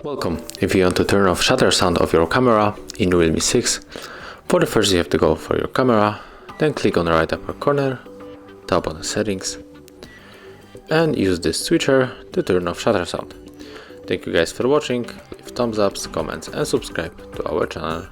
Welcome. If you want to turn off shutter sound of your camera in Realme 6, for the first you have to go for your camera, then click on the right upper corner, tap on the settings, and use this switcher to turn off shutter sound. Thank you guys for watching, leave thumbs ups, comments and subscribe to our channel.